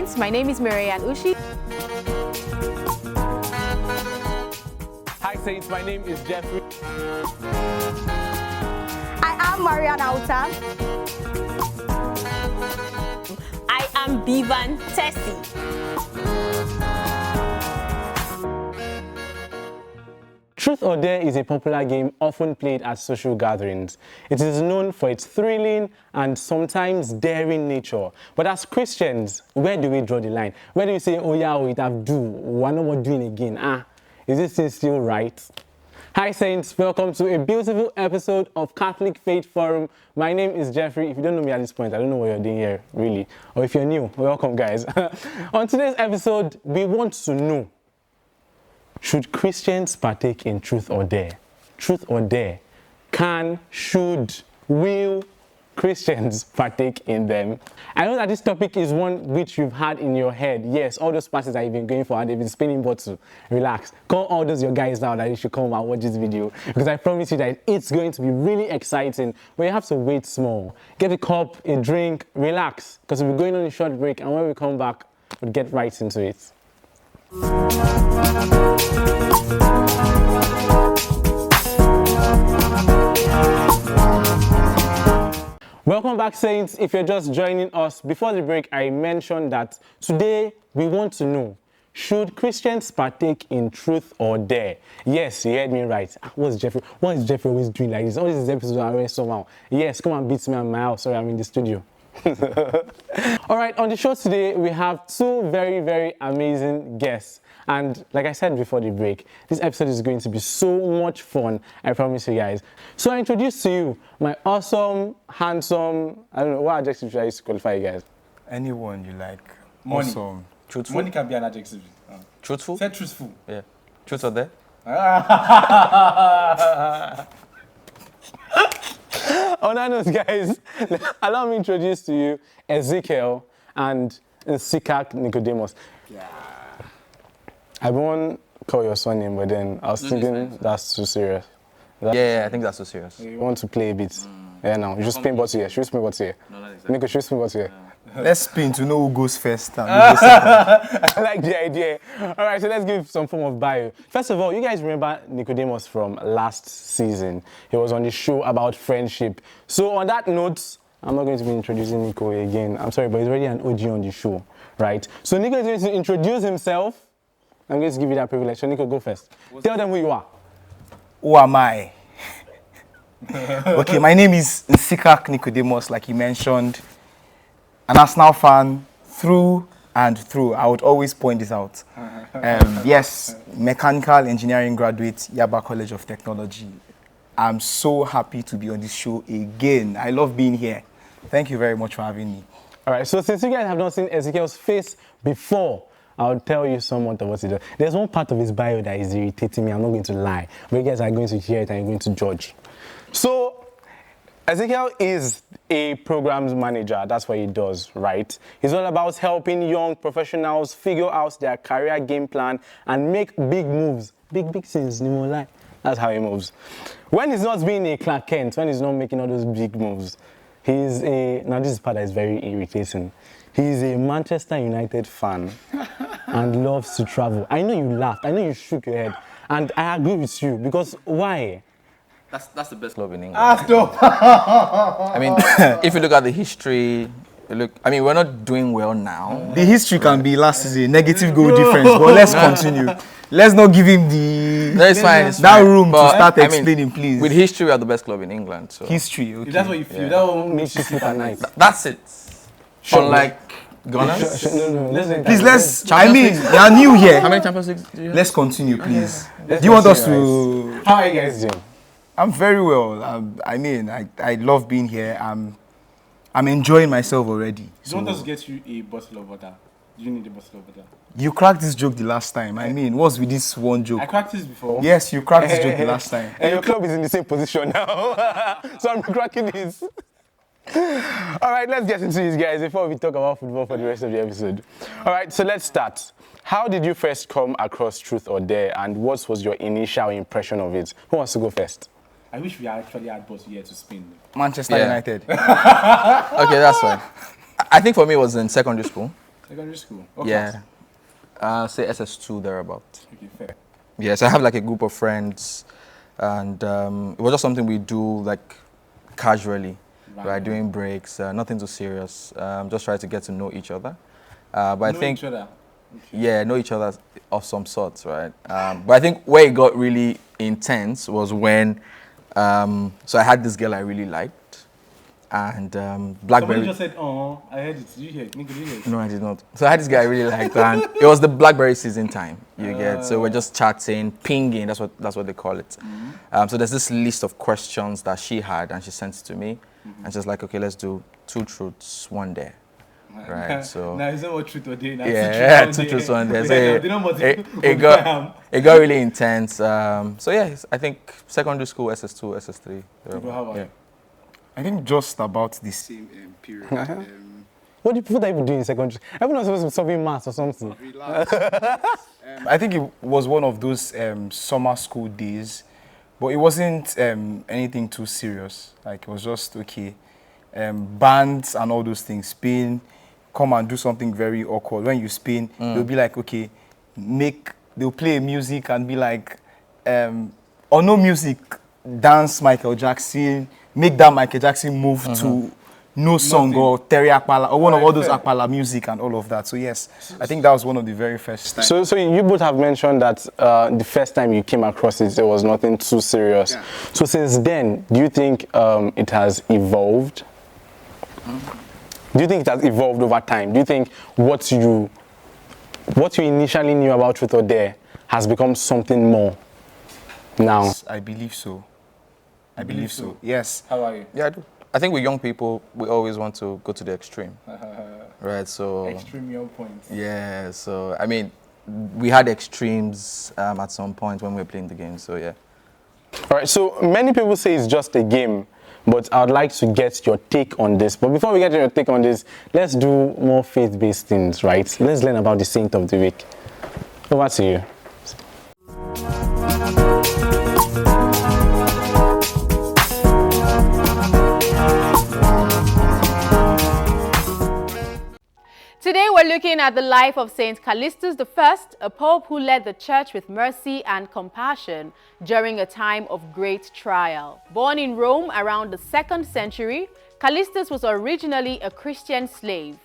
Saints. My name is Marianne Ushi. Hi Saints, my name is Jeffrey. I am Marianne Auta. I am Bivan Tessie. Truth or Dare is a popular game often played at social gatherings. It is known for its thrilling and sometimes daring nature. But as Christians, where do we draw the line? Where do we say, oh yeah, we have do, we're not more doing again? Is this thing still right? Hi Saints, welcome to a beautiful episode of Catholic Faith Forum. My name is Jeffrey. If you don't know me at this point, I don't know what you're doing here, really. Or if you're new, welcome guys. On today's episode, we want to know, should Christians partake in truth or dare? Truth or dare? Can, should, will Christians partake in them? I know that this topic is one which you've had in your head. Yes, all those passes that you've been going for and they've been spinning bottle. Relax. Call all those your guys now that you should come and watch this video. Because I promise you that it's going to be really exciting. But you have to wait small. Get a cup, a drink, relax. Because we'll be going on a short break and when we come back, we'll get right into it. Welcome back Saints. If you're just joining us, before the break I mentioned that today we want to know, should Christians partake in truth or dare? Yes, you heard me right. What is Jeffrey always doing like this? All these episodes are already somehow. Yes, come and beat me at my house. Sorry, I'm in the studio. All right, on the show today we have two very, very amazing guests. And like I said before the break, this episode is going to be so much fun, I promise you guys. So I introduce to you my awesome, handsome, I don't know, what adjective should I use to qualify you guys? Anyone you like. Money. Awesome. Truthful. Money can be an adjective. Truthful? Say truthful. Yeah. Truth or dare? On that note, guys, allow me to introduce to you Ezekiel and Sikak Nicodemus. Yeah. I won't call your son name, but then I was thinking that's too serious. Yeah, I think that's so serious. You want to play a bit. Yeah, now. You should spin bottle here. Should we spin bottle here? No, not exactly. Nico, should we spin bottle here? Let's spin to know who goes first. And who goes second. I like the idea. All right, so let's give some form of bio. First of all, you guys remember Nicodemus from last season. He was on the show about friendship. So on that note, I'm not going to be introducing Nico again. I'm sorry, but he's already an OG on the show, right? So Nico is going to introduce himself. I'm going to give you that privilege. So Nico, go first. Tell them who you are. Who am I? Okay, my name is Sikak Nicodemus, like you mentioned. An Arsenal fan through and through. I would always point this out. Yes, mechanical engineering graduate, Yaba College of Technology. I'm so happy to be on this show again. I love being here. Thank you very much for having me. All right, so since you guys have not seen Ezekiel's face before, I'll tell you somewhat of what he does. There's one part of his bio that is irritating me. I'm not going to lie. But you guys are going to hear it and you're going to judge. So, Ezekiel is a programs manager. That's what he does, right? He's all about helping young professionals figure out their career game plan and make big moves. Big things, no more lie. That's how he moves. When he's not being a Clark Kent, when he's not making all those big moves, he's a... Now, this is part that is very irritating. He's a Manchester United fan and loves to travel. I know you laughed. I know you shook your head. And I agree with you because why? That's the best club in England. Stop. I mean, if you look at the history, we're not doing well now. The history can be last season, negative goal difference, but let's continue. Let's not give him It's fine. that room to start explaining, please. With history, we are the best club in England. So History, okay. If that's what you feel, that will Makes you sleep at night. that's it. Sure. Unlike Gunners. No. Please, Champions we League. are new here. How many Champions Leagues do you have? Let's continue, please. Do you want us to... How are you guys doing? I'm very well. I love being here. I'm enjoying myself already. You want us to get you a bottle of water? Do you need a bottle of water? You cracked this joke the last time. What's with this one joke? I cracked this before. Yes, you cracked this joke the last time. And your club is in the same position now. So I'm cracking this. All right, let's get into this, guys, before we talk about football for the rest of the episode. All right, so let's start. How did you first come across Truth or Dare, and what was your initial impression of it? Who wants to go first? I wish we actually had both here to spin. Manchester United. Okay, that's fine. I think for me it was in secondary school. Secondary school? What Yeah. class? Say SS2 thereabout. Okay, fair. Yes, I have like a group of friends, and it was just something we do like casually, right? During breaks, nothing too serious. Just try to get to know each other. But I Know think, each other. yeah, know each other of some sorts, right? But I think where it got really intense was when, so I had this girl I really liked, and Somebody Blackberry. just said, oh, I heard it. Did you hear it? Nigga, did you hear it? No, I did not. So I had this guy I really liked, and it was the Blackberry season time. You get, so we're just chatting, pinging. That's what they call it. So there's this list of questions that she had, and she sent it to me, and she's like, okay, let's do 2 truths, 1 dare. Right, so Now, is that what truth or day? Now, yeah, 2 truths, 1 dare. So it got really intense. So yeah, I think secondary school, SS2, SS3. How about you? I think just about the same period. What are you doing in secondary? Everyone's supposed to be solving maths or something. I think it was one of those summer school days, but it wasn't anything too serious. Like, it was just, okay, bands and all those things, spin, come and do something very awkward. When you spin, they'll be like, okay, they'll play music and be like, or no music, dance Michael Jackson, make that Michael Jackson move to no song or Terry Akpala or one of all those Akpala music and all of that. So yes, I think that was one of the very first times. So you both have mentioned that the first time you came across it, there was nothing too serious. Yeah. So since then, do you think it has evolved? Do you think it has evolved over time? Do you think what you initially knew about Truth or Dare has become something more now? I believe so. I believe so. Yes. How are you? Yeah, I do. I think with young people, we always want to go to the extreme, right? So Extreme young points. yeah, so I mean, we had extremes at some point when we were playing the game. So yeah. All right, so many people say it's just a game, but I would like to get your take on this. But before we get your take on this, let's do more faith-based things, right? Let's learn about the Saint of the Week. Over to you. Today we're looking at the life of Saint Callistus I, a pope who led the church with mercy and compassion during a time of great trial. Born in Rome around the 2nd century, Callistus was originally a Christian slave.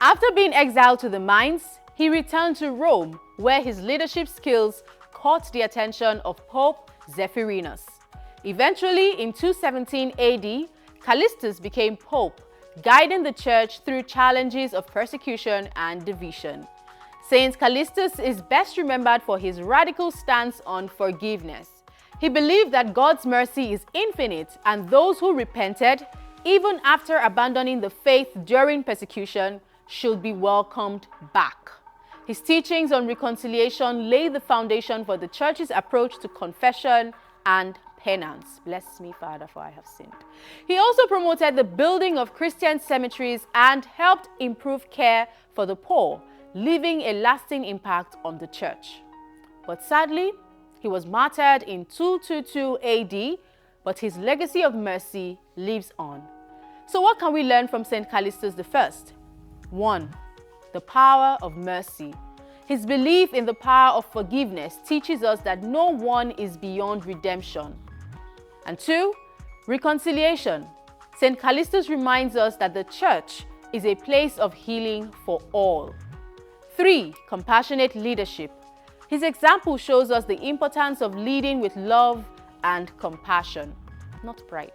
After being exiled to the mines, he returned to Rome, where his leadership skills caught the attention of Pope Zephyrinus. Eventually, in 217 AD, Callistus became pope, guiding the church through challenges of persecution and division. Saint Callistus is best remembered for his radical stance on forgiveness. He believed that God's mercy is infinite, and those who repented, even after abandoning the faith during persecution, should be welcomed back. His teachings on reconciliation laid the foundation for the church's approach to confession and penance. Bless me, Father, for I have sinned. He also promoted the building of Christian cemeteries and helped improve care for the poor, leaving a lasting impact on the church. But sadly, he was martyred in 222 AD, but his legacy of mercy lives on. So what can we learn from Saint Callistus I? 1. The power of mercy. His belief in the power of forgiveness teaches us that no one is beyond redemption. And 2, reconciliation. St. Callistus reminds us that the church is a place of healing for all. 3, compassionate leadership. His example shows us the importance of leading with love and compassion, not pride.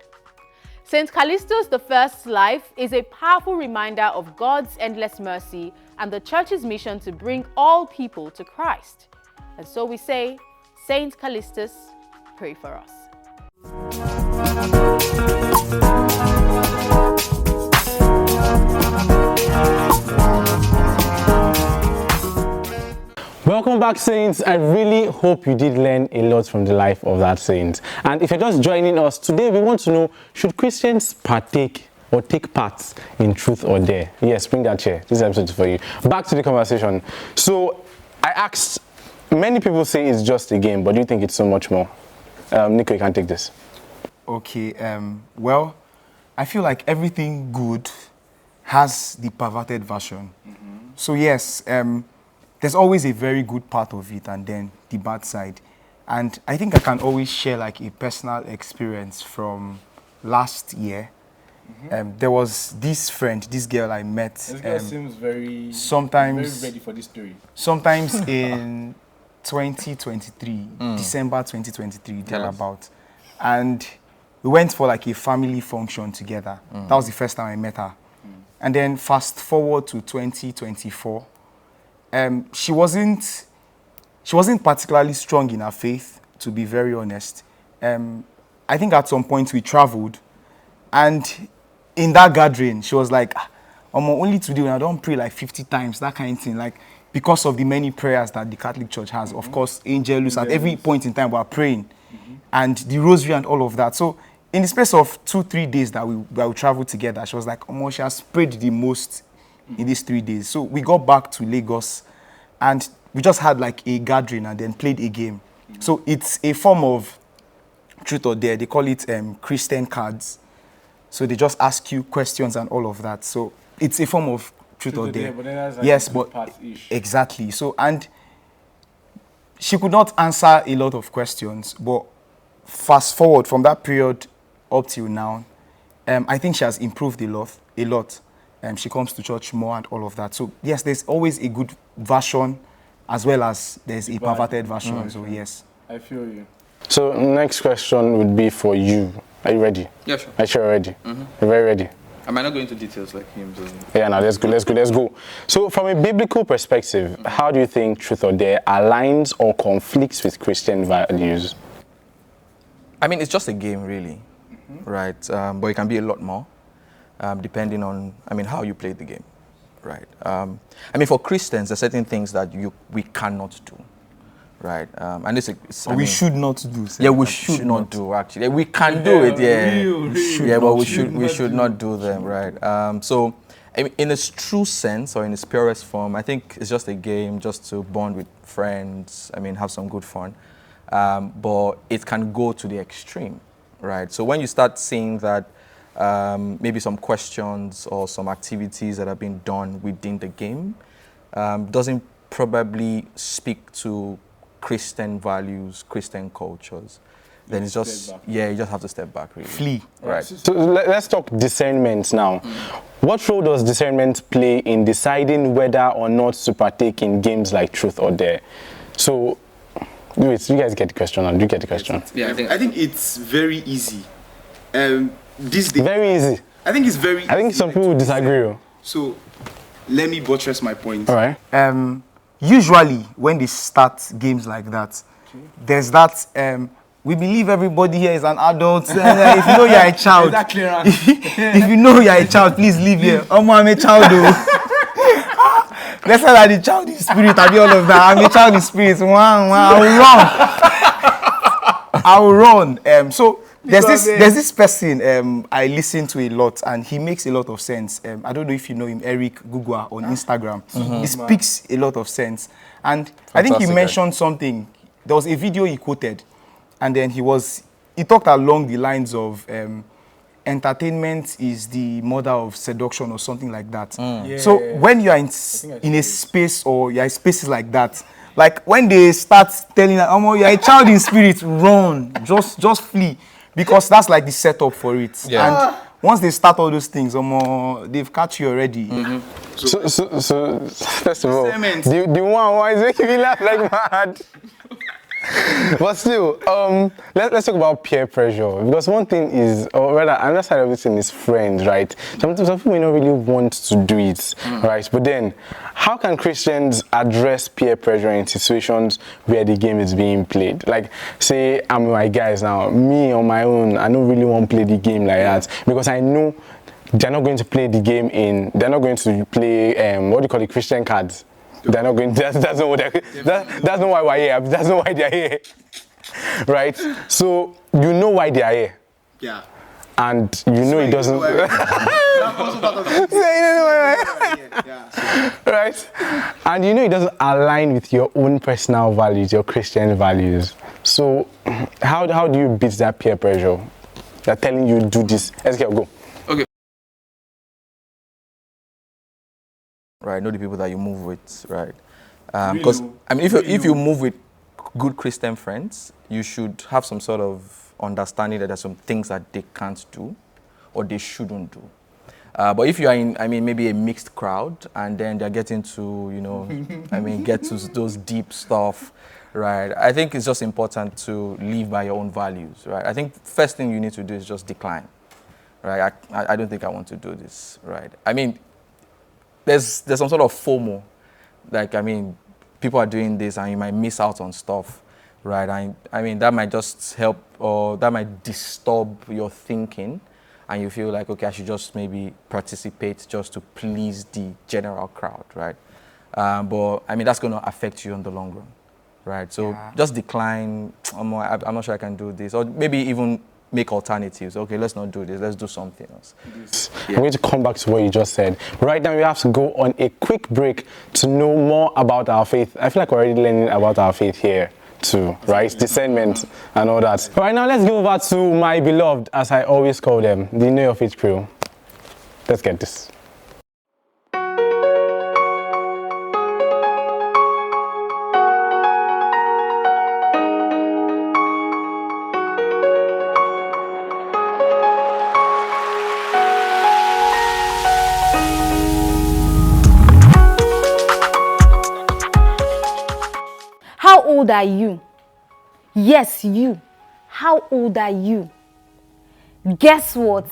St. Callistus I's life is a powerful reminder of God's endless mercy and the church's mission to bring all people to Christ. And so we say, Saint Callistus, pray for us. Welcome back, Saints. I really hope you did learn a lot from the life of that saint. And if you're just joining us today, we want to know, should Christians partake or take part in Truth or Dare? Yes, bring that chair. This episode is for you. Back to the conversation. So I asked, many people say it's just a game, but do you think it's so much more? Nico, you can take this. Okay, well, I feel like everything good has the perverted version. So yes, there's always a very good part of it and then the bad side. And I think I can always share like a personal experience from last year. There was this friend, this girl I met. This girl seems very ready for this story. Sometimes in 2023, December 2023, thereabout. And we went for like a family function together. That was the first time I met her. And then fast forward to 2024, she wasn't particularly strong in her faith, to be very honest. I think at some point we traveled, and in that gathering, she was like, only today when I don't pray like 50 times, that kind of thing. Like, because of the many prayers that the Catholic Church has, of course, Angelus, at every point in time we are praying, and the rosary and all of that. So in the space of 2-3 days that we traveled together, she was like, she has prayed the most in these 3 days. So we got back to Lagos, and we just had like a gathering and then played a game. So it's a form of truth or dare. They call it Christian cards. So they just ask you questions and all of that. So it's a form of truth or dare. But then that's like Yes, but exactly. So, and she could not answer a lot of questions, but fast forward from that period up till now, I think she has improved a lot. She comes to church more and all of that. So yes, there's always a good version as well as there's a perverted version. So yes. I feel you. So next question would be for you. Are you ready? Yeah, sure. Are you sure you're ready? You're very ready. I might not go into details like him. So. Yeah, no, let's go. So from a biblical perspective, how do you think truth or dare aligns or conflicts with Christian values? I mean, it's just a game, really, right? But it can be a lot more, depending on, how you play the game, right? For Christians, there are certain things that we cannot do, right? And this is, we should not do. Yeah, we should not do, actually. We can do it, yeah. But we should not do them, right? So, in its true sense, or in its purest form, I think it's just a game, just to bond with friends, have some good fun. But it can go to the extreme, right? So when you start seeing that maybe some questions or some activities that have been done within the game doesn't probably speak to Christian values, Christian cultures, then it's just, you just have to step back, really. Flee. Right. So let's talk discernment now. What role does discernment play in deciding whether or not to partake in games like truth or dare? So, you guys get the question, or do you get the question? Yeah, I think it's very easy. This day, very easy. I think it's very easy. I think some people would disagree. So, let me buttress my point. All right. Usually, when they start games like that, there's that, we believe everybody here is an adult. If you know you're a child, Is that clear? if you know you're a child, please leave here. I'm a child, though. Let's say that the child in spirit, I'll be all of that. I'm a child in spirit. I'll run. So there's this person I listen to a lot, and he makes a lot of sense. I don't know if you know him, Eric Gugwa on Instagram. He speaks a lot of sense, and I think he mentioned something. There was a video he quoted, and then he talked along the lines of entertainment is the mother of seduction or something like that. So when you are in a space, or you're in spaces like that, like when they start telling you, you're a child in spirit, run, just flee, because that's like the setup for it. And once they start all those things, they've caught you already. So first of all, the one is making me laugh like mad. But still, let's talk about peer pressure, because one thing is, or rather, another side of it is friends, right? Sometimes some people may not really want to do it, right? But then, how can Christians address peer pressure in situations where the game is being played? Like, say, I'm with my guys now, me on my own, I don't really want to play the game like that, because I know they're not going to play the game they're not going to play, what do you call it, Christian cards. They're not going. That's not what. That's not why we're here. That's not why they're here, right? So you know why they are here. Yeah. And you know it doesn't. Right. And you know it doesn't align with your own personal values, your Christian values. So how do you beat that peer pressure? They're telling you do this. Let's go. right? Know the people that you move with, right? Really Because know- I mean, really if you know. move with good Christian friends, you should have some sort of understanding that there's some things that they can't do or they shouldn't do. But if you are in, I mean, maybe a mixed crowd, and then they're getting to, you know, I mean, get to those deep stuff, right? I think it's just important to live by your own values, right? I think first thing you need to do is just decline, right? I don't think I want to do this, right? I mean, there's some sort of FOMO, like, I mean, people are doing this and you might miss out on stuff, right? I mean, that might just help, or that might disturb your thinking, and you feel like, okay, I should just maybe participate just to please the general crowd, right? But I mean, that's going to affect you in the long run, right? So just decline. I'm not sure I can do this, or maybe even make alternatives. Okay, let's not do this. Let's do something else. I'm going to come back to what you just said. Right now, we have to go on a quick break to know more about our faith. I feel like we're already learning about our faith here too, right? Discernment and all that. Right now, let's go over to my beloved, as I always call them, the Know Your Faith crew. Let's get this. How old are you? Yes, you. How old are you? Guess what?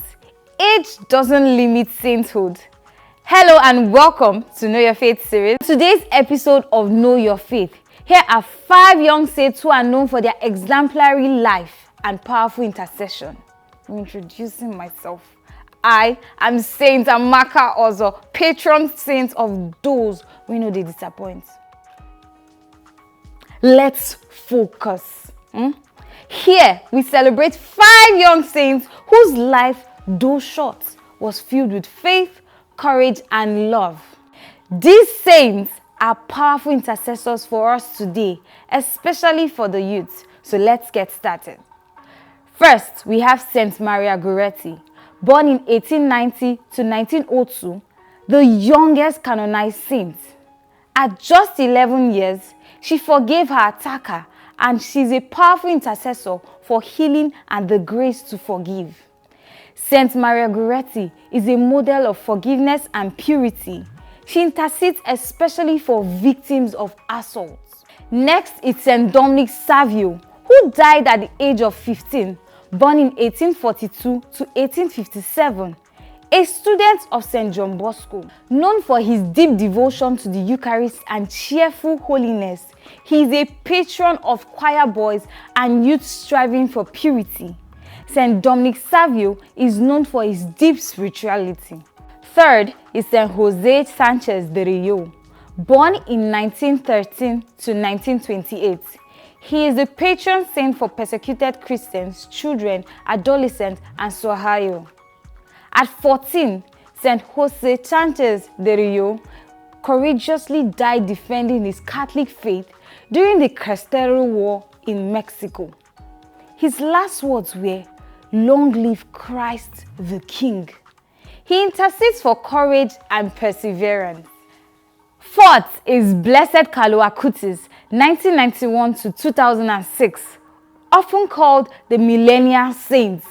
Age doesn't limit sainthood. Hello and welcome to Know Your Faith series. Today's episode of Know Your Faith. Here are 5 young saints who are known for their exemplary life and powerful intercession. I'm introducing myself. I am Saint Amaka Ozo, patron saint of those we know they disappoint. Let's focus. Here we celebrate 5 young saints whose life, though short, was filled with faith, courage, and love. These saints are powerful intercessors for us today, especially for the youth. So let's get started. First, we have Saint Maria Goretti, born in 1890 to 1902, the youngest canonized saint. At just 11 years, she forgave her attacker, and she's a powerful intercessor for healing and the grace to forgive. Saint Maria Goretti is a model of forgiveness and purity. She intercedes especially for victims of assaults. Next is Saint Dominic Savio, who died at the age of 15, born in 1842 to 1857. A student of St. John Bosco, known for his deep devotion to the Eucharist and cheerful holiness, he is a patron of choir boys and youth striving for purity. St. Dominic Savio is known for his deep spirituality. Third is St. Jose Sanchez de Rio, born in 1913 to 1928. He is the patron saint for persecuted Christians, children, adolescents, and Sohayo. At 14, St. Jose Sanchez de Rio courageously died defending his Catholic faith during the Cristero War in Mexico. His last words were, "Long live Christ the King." He intercedes for courage and perseverance. Fourth is Blessed Carlo Acutis, 1991 to 2006, often called the Millennial Saint.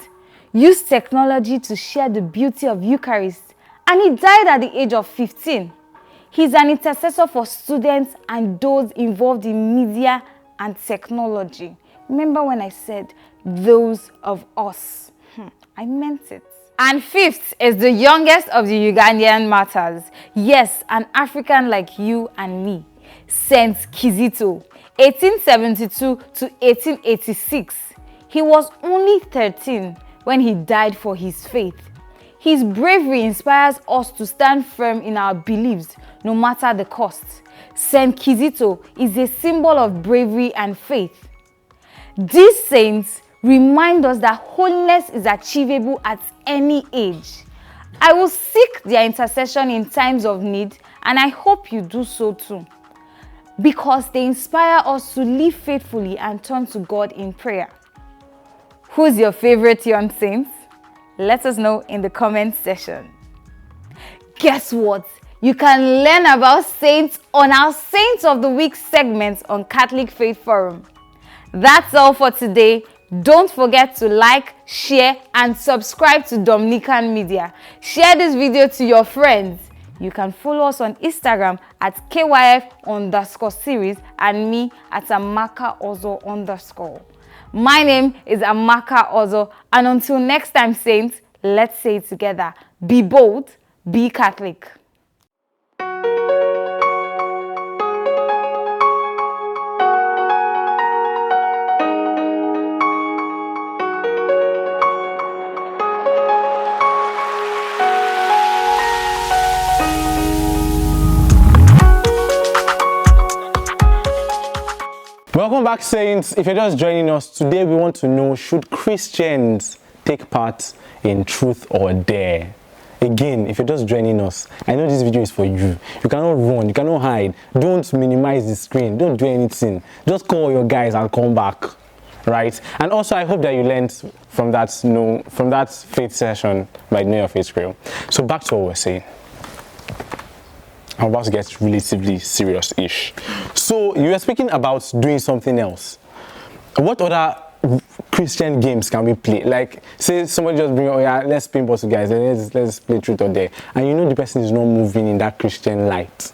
Used technology to share the beauty of Eucharist, and he died at the age of 15. He's an intercessor for students and those involved in media and technology. Remember when I said those of us? I meant it. And fifth is the youngest of the Ugandan martyrs. Yes, an African like you and me. Saint Kizito, 1872 to 1886. He was only 13 when he died for his faith. His bravery inspires us to stand firm in our beliefs, no matter the cost. Saint Kizito is a symbol of bravery and faith. These saints remind us that holiness is achievable at any age. I will seek their intercession in times of need, and I hope you do so too, because they inspire us to live faithfully and turn to God in prayer. Who's your favorite young saint? Let us know in the comment section. Guess what? You can learn about saints on our Saints of the Week segment on Catholic Faith Forum. That's all for today. Don't forget to like, share, and subscribe to Dominican Media. Share this video to your friends. You can follow us on Instagram at KYF_series and me at Amaka Ozo_. My name is Amaka Ozo, and until next time, Saints, let's say it together. Be bold, be Catholic. Welcome back, Saints. If you're just joining us, today we want to know, should Christians take part in Truth or Dare? Again, if you're just joining us, I know this video is for you. You cannot run, you cannot hide. Don't minimize the screen, don't do anything. Just call your guys and come back, right? And also, I hope that you learned from that faith session by Know Your Faith Crew. So back to what we're saying. I'm about to get relatively serious-ish. So you were speaking about doing something else. What other Christian games can we play? Like, say somebody just bring, oh yeah, let's spin bottle, guys, and let's play Truth or Dare. And you know the person is not moving in that Christian light.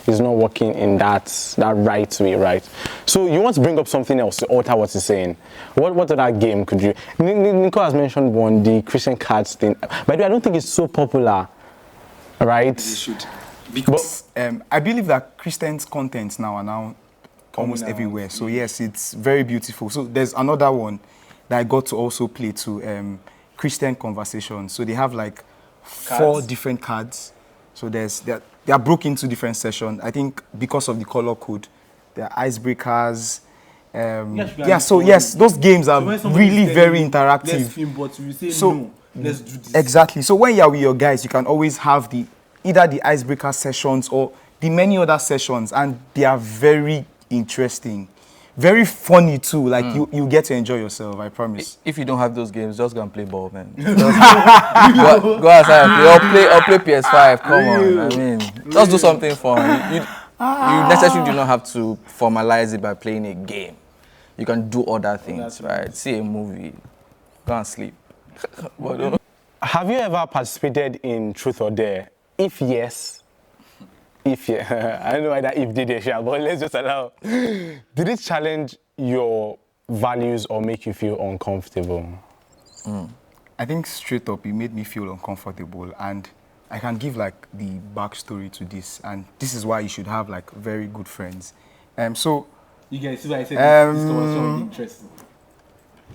He's not working in that right way, right? So you want to bring up something else to alter what he's saying. What other game could you? Nico has mentioned one, the Christian cards thing. By the way, I don't think it's so popular, right? They should. Because I believe that Christians' contents now are now almost everywhere. So yes, it's very beautiful. So there's another one that I got to also play to, Christian conversations. So they have like 4 different cards. So they are broken into different sessions. I think because of the color code, there are icebreakers. So yes, those games are really very interactive. Let's film, but we say so no, let's do this. Exactly. So when you're with your guys, you can always have either the icebreaker sessions or the many other sessions, and they are very interesting, very funny too. Like you get to enjoy yourself, I promise. If you don't have those games, just go and play ball, man. Go outside and play, or play PS5. Come on, I mean, just do something fun. You necessarily do not have to formalize it by playing a game. You can do other things, right? See a movie, go and sleep. Have you ever participated in Truth or Dare? If yes, I don't know why that if did it, but let's just allow. Did it challenge your values or make you feel uncomfortable? I think straight up, it made me feel uncomfortable, and I can give like the backstory to this, and this is why you should have like very good friends. So You guys see what I said? This conversation will be interesting.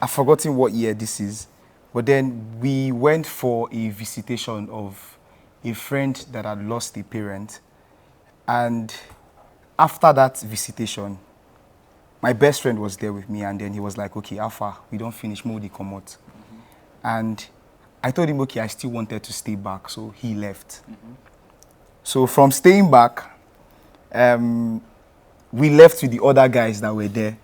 I've forgotten what year this is, but then we went for a visitation of a friend that had lost a parent. And after that visitation, my best friend was there with me, and then he was like, okay, Alpha, we don't finish, Modi come out. And I told him, okay, I still wanted to stay back, so he left. So from staying back, we left with the other guys that were there.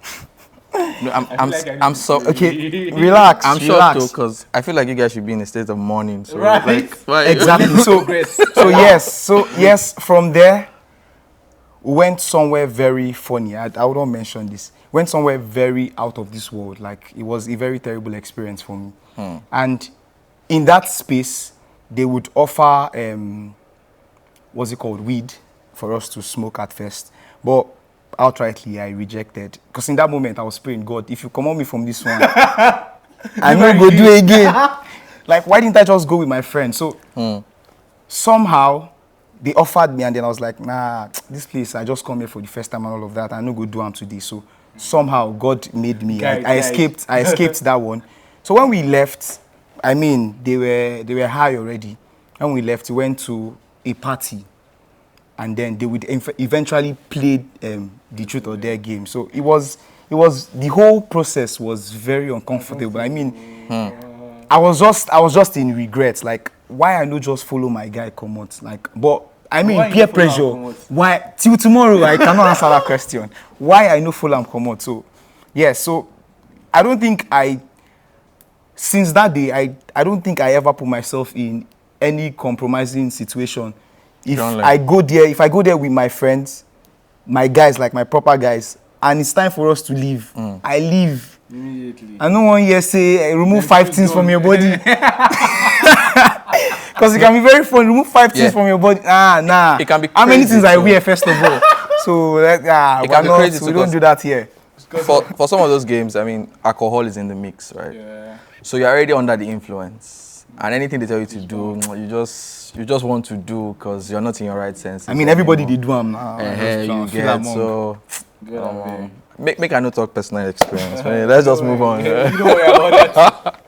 No, I'm so okay. Relax. I'm sure too, because I feel like you guys should be in a state of mourning. So Right. Exactly. So yes, from there, we went somewhere very funny. I wouldn't mention this. Went somewhere very out of this world. Like, it was a very terrible experience for me. And in that space, they would offer what's it called, weed, for us to smoke at first. But outrightly, I rejected. Because in that moment, I was praying, God, if you come on me from this one, I know go do it again. Like, why didn't I just go with my friend? So somehow, they offered me, and then I was like, nah, this place, I just come here for the first time and all of that. I know go do them today. So somehow, God made me. I escaped that one. So when we left, I mean, they were high already. When we left, we went to a party. And then they would eventually play the Truth or Dare game. So it was the whole process was very uncomfortable. I mean, I was just in regrets. Like, why I no just follow my guy come out? Like, but I mean, Why peer you follow am pressure. comot? Why till tomorrow? I cannot answer that question. Why I no follow am come out? So yes. So I don't think since that day I don't think I ever put myself in any compromising situation If Don't learn. I go there with my friends, my guys, like my proper guys, and it's time for us to leave, I leave. Immediately. I no one here say remove 5 things from your body. Because it can be very fun. Remove 5 things from your body. Nah. It can be How many crazy things I too. wear first of all? So It can be crazy we too, don't do that here. For some of those games, I mean, alcohol is in the mix, right? Yeah. So you're already under the influence, and anything they tell you to do, you just want to do because you're not in your right senses. I mean, everybody did do them now. You get so. Good idea. Make I not talk personal experience. Man. Let's just move on. You don't worry about that.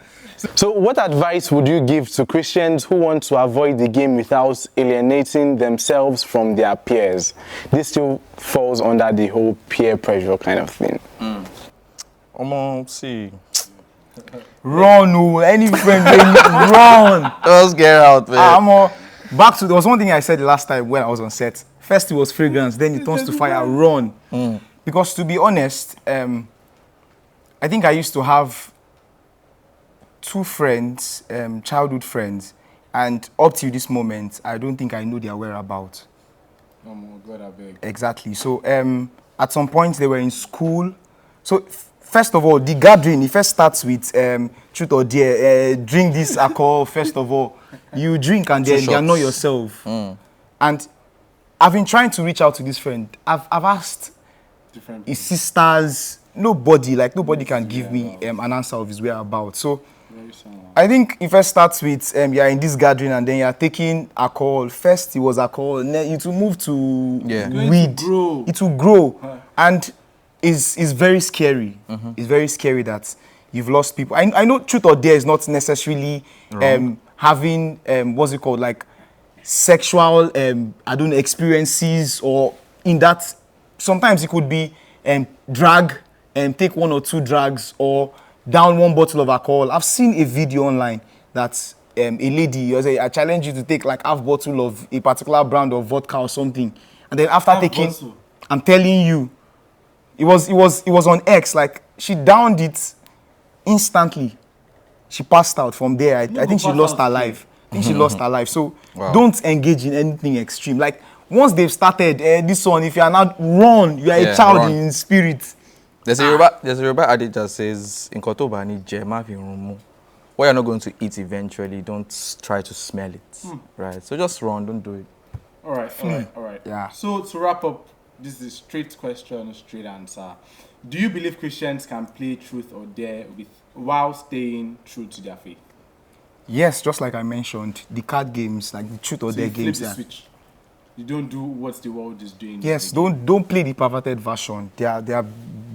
So what advice would you give to Christians who want to avoid the game without alienating themselves from their peers? This still falls under the whole peer pressure kind of thing. See. Run, any friend, run. Just get out, man. Back to, there was one thing I said the last time when I was on set. First it was fragrance, then it turns to fire, run. Because to be honest, I think I used to have 2 friends, childhood friends, and up to this moment, I don't think I know their whereabouts. Oh my God, I beg. Exactly. So at some point they were in school. So first of all, the gathering, it first starts with truth or dare. Drink this alcohol, first of all. You drink and then you know yourself. And I've been trying to reach out to this friend. I've asked Different. his sisters, nobody can give me an answer of his whereabouts. So I think it first starts with you're in this gathering and then you're taking alcohol. First it was alcohol, and then it will move to weed. It will grow. And it's very scary. It's very scary that you've lost people. I know truth or dare is not necessarily having what's it called, like sexual experiences, or in that sometimes it could be drag and take 1 or 2 drags or down 1 bottle of alcohol. I've seen a video online that a lady, I challenge you to take like half bottle of a particular brand of vodka or something, and then after taking, bottle. I'm telling you, it was on X, like she downed it instantly. She passed out from there. I think she lost her life. So don't engage in anything extreme. Like once they've started this one, if you are not run, you are a child in spirit. There's a Yoruba adage that says, "In Kotoba ni jema fi rumu." What you're not going to eat eventually, don't try to smell it, right? So just run, don't do it. All right. Yeah. So to wrap up, this is a straight question, straight answer. Do you believe Christians can play truth or dare while staying true to their faith? Yes, just like I mentioned, the card games, like the truth or So dare you flip games. the Yeah. switch. You don't do what the world is doing. Yes, don't play the perverted version. There are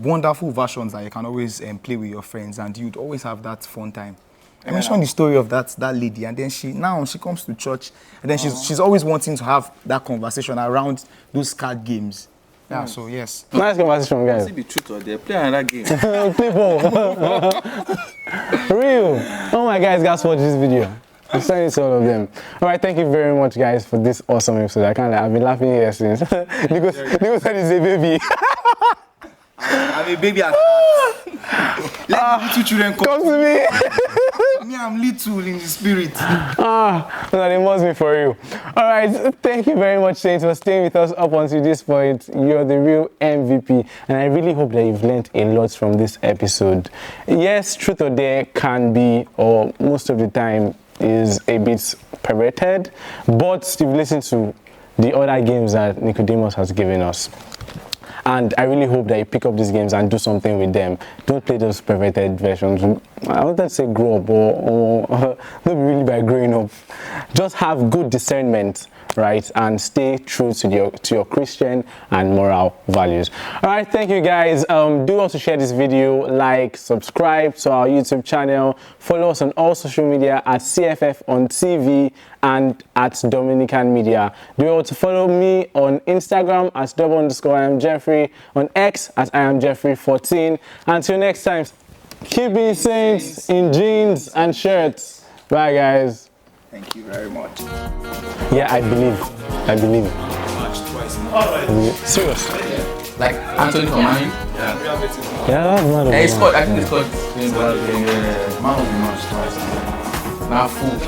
wonderful versions that you can always play with your friends, and you'd always have that fun time. I mentioned the story of that lady, and then she comes to church, and then she's always wanting to have that conversation around those card games. Yeah, so yes. Nice conversation, guys. See, be truth or dare. Play another game. Play ball. Real. Oh my guys, guys, watch this video. I'm sending it to all of them. All right, thank you very much, guys, for this awesome episode. I've been laughing here since. Nico said he's a baby. I'm a baby at Let little children Come to me. Me, I'm little in the spirit. They must be for you. All right, thank you very much, Saints, for staying with us up until this point. You're the real MVP, and I really hope that you've learned a lot from this episode. Yes, truth or dare can be, or most of the time, is a bit perverted, but you've listened to the other games that Nicodemus has given us. And I really hope that you pick up these games and do something with them. Don't play those perverted versions. I wanted to say grow up, or not really by growing up. Just have good discernment, right? And stay true to your Christian and moral values. All right, thank you guys. Do also share this video, like, subscribe to our YouTube channel, follow us on all social media at CFF on TV and at Dominican Media. Do also follow me on Instagram at _IamJeffrey, on X at IamJeffrey14. Until next time, keep being saints in jeans and shirts. Bye, guys. Thank you very much. Yeah, I believe. Serious. Like Anthony from Man U? Yeah, that's not He scored, I think he scored. Man of the match twice. Now, fool.